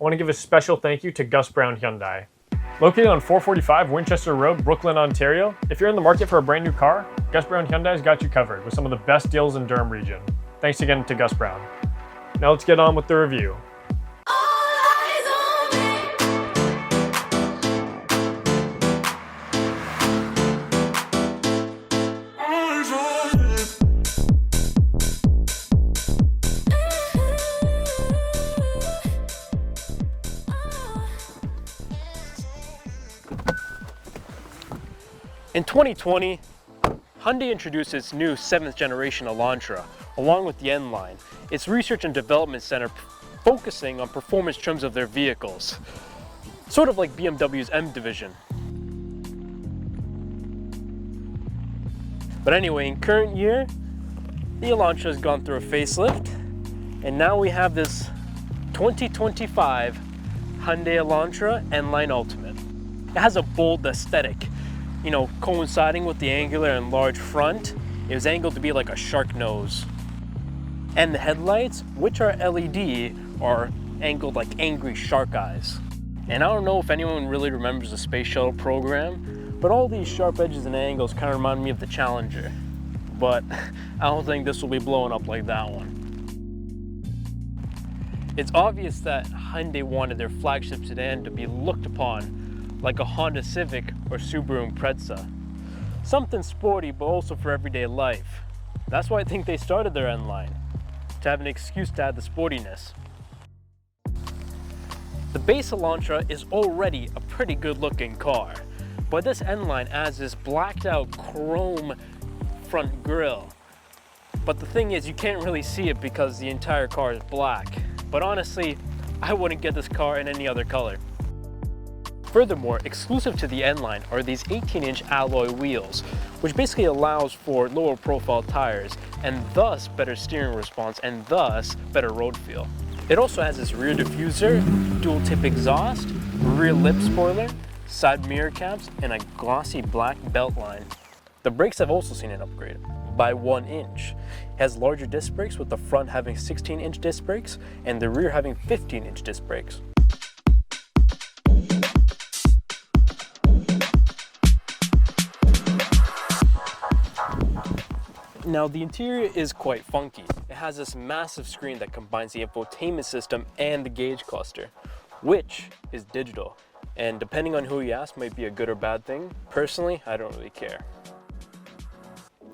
want to give a special thank you to Gus Brown Hyundai. Located on 445 Winchester Road, Brooklyn, Ontario, if you're in the market for a brand new car, Gus Brown Hyundai's got you covered with some of the best deals in Durham region. Thanks again to Gus Brown. Now let's get on with the review. In 2020, Hyundai introduced its new 7th generation Elantra, along with the N-Line, its research and development center focusing on performance trims of their vehicles, sort of like BMW's M division. But anyway, in current year, the Elantra has gone through a facelift, and now we have this 2025 Hyundai Elantra N-Line Ultimate. It has a bold aesthetic, you know, coinciding with the angular and large front. It was angled to be like a shark nose. And the headlights, which are LED, are angled like angry shark eyes. And I don't know if anyone really remembers the space shuttle program, but all these sharp edges and angles kind of remind me of the Challenger. But I don't think this will be blowing up like that one. It's obvious that Hyundai wanted their flagship sedan to be looked upon like a Honda Civic or Subaru Impreza. Something sporty, but also for everyday life. That's why I think they started their N-Line, to have an excuse to add the sportiness. The base Elantra is already a pretty good looking car, but this N-Line adds this blacked out chrome front grille. But the thing is, you can't really see it because the entire car is black. But honestly, I wouldn't get this car in any other color. Furthermore, exclusive to the N-Line are these 18-inch alloy wheels, which basically allows for lower profile tires and thus better steering response and thus better road feel. It also has this rear diffuser, dual tip exhaust, rear lip spoiler, side mirror caps, and a glossy black belt line. The brakes have also seen an upgrade by 1 inch. It has larger disc brakes, with the front having 16-inch disc brakes and the rear having 15-inch disc brakes. Now, the interior is quite funky. It has this massive screen that combines the infotainment system and the gauge cluster, which is digital, and depending on who you ask, might be a good or bad thing. Personally, I don't really care.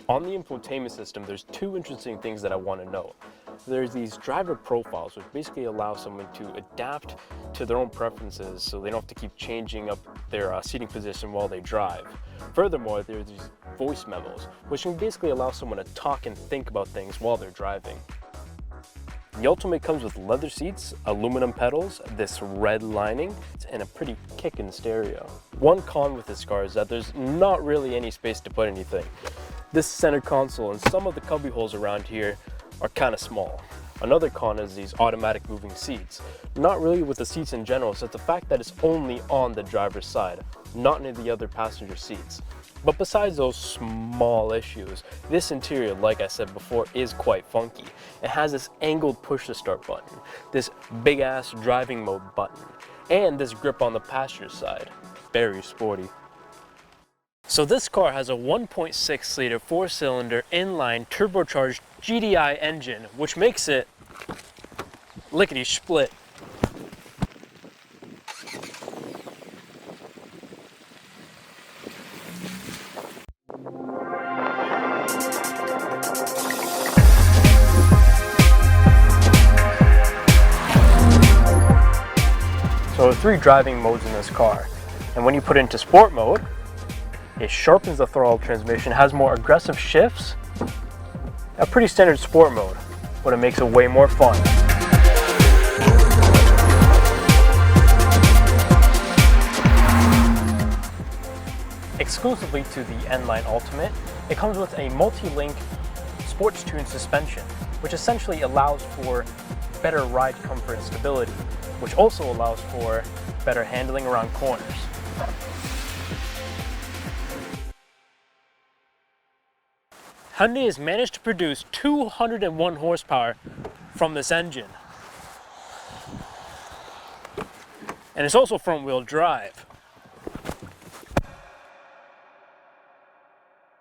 On the infotainment system, there's two interesting things that I want to note. There's these driver profiles, which basically allow someone to adapt to their own preferences so they don't have to keep changing up their seating position while they drive. Furthermore, there's these voice memos, which can basically allow someone to talk and think about things while they're driving. The Ultimate comes with leather seats, aluminum pedals, this red lining, and a pretty kickin' stereo. One con with this car is that there's not really any space to put anything. This center console and some of the cubby holes around here are kind of small. Another con is these automatic moving seats. Not really with the seats in general, so it's the fact that it's only on the driver's side, not near the other passenger seats. But besides those small issues, this interior, like I said before, is quite funky. It has this angled push to start button, this big ass driving mode button, and this grip on the passenger side. Very sporty. So this car has a 1.6 liter 4-cylinder inline turbocharged GDI engine, which makes it lickety split. So there are 3 driving modes in this car, and when you put it into sport mode, it sharpens the throttle transmission, has more aggressive shifts, a pretty standard sport mode, but it makes it way more fun. Exclusively to the N-Line Ultimate, it comes with a multi-link sports tune suspension, which essentially allows for better ride comfort and stability, which also allows for better handling around corners. Hyundai has managed to produce 201 horsepower from this engine. And it's also front wheel drive.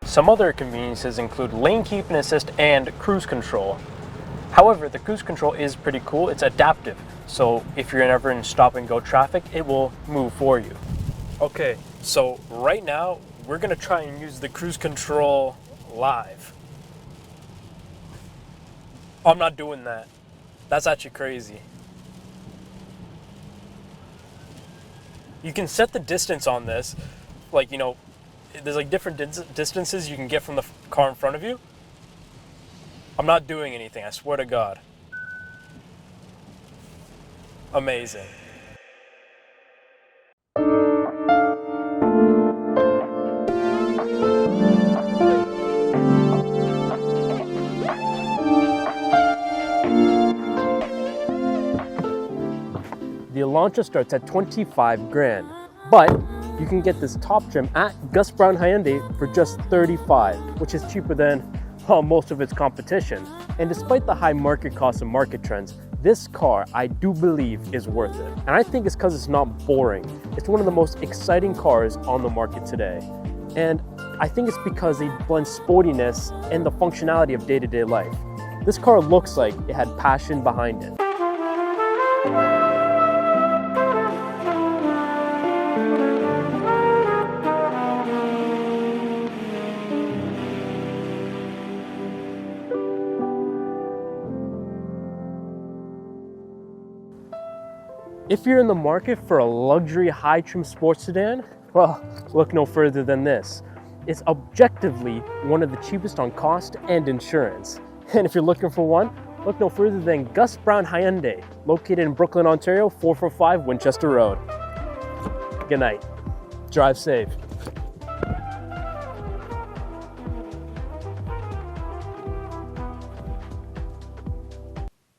Some other conveniences include lane keep and assist and cruise control. However, the cruise control is pretty cool. It's adaptive. So if you're ever in stop and go traffic, it will move for you. Okay, so right now we're gonna try and use the cruise control live. I'm not doing that. That's actually crazy. You can set the distance on this, like, you know, there's like different distances you can get from the car in front of you. I'm not doing anything, I swear to God. Amazing. The Elantra starts at 25 grand, but you can get this top trim at Gus Brown Hyundai for just 35, which is cheaper than most of its competition. And despite the high market costs and market trends, this car, I do believe, is worth it. And I think it's because it's not boring. It's one of the most exciting cars on the market today. And I think it's because it blends sportiness and the functionality of day-to-day life. This car looks like it had passion behind it. If you're in the market for a luxury high-trim sports sedan, well, look no further than this. It's objectively one of the cheapest on cost and insurance. And if you're looking for one, look no further than Gus Brown Hyundai, located in Brooklyn, Ontario, 445 Winchester Road. Good night. Drive safe.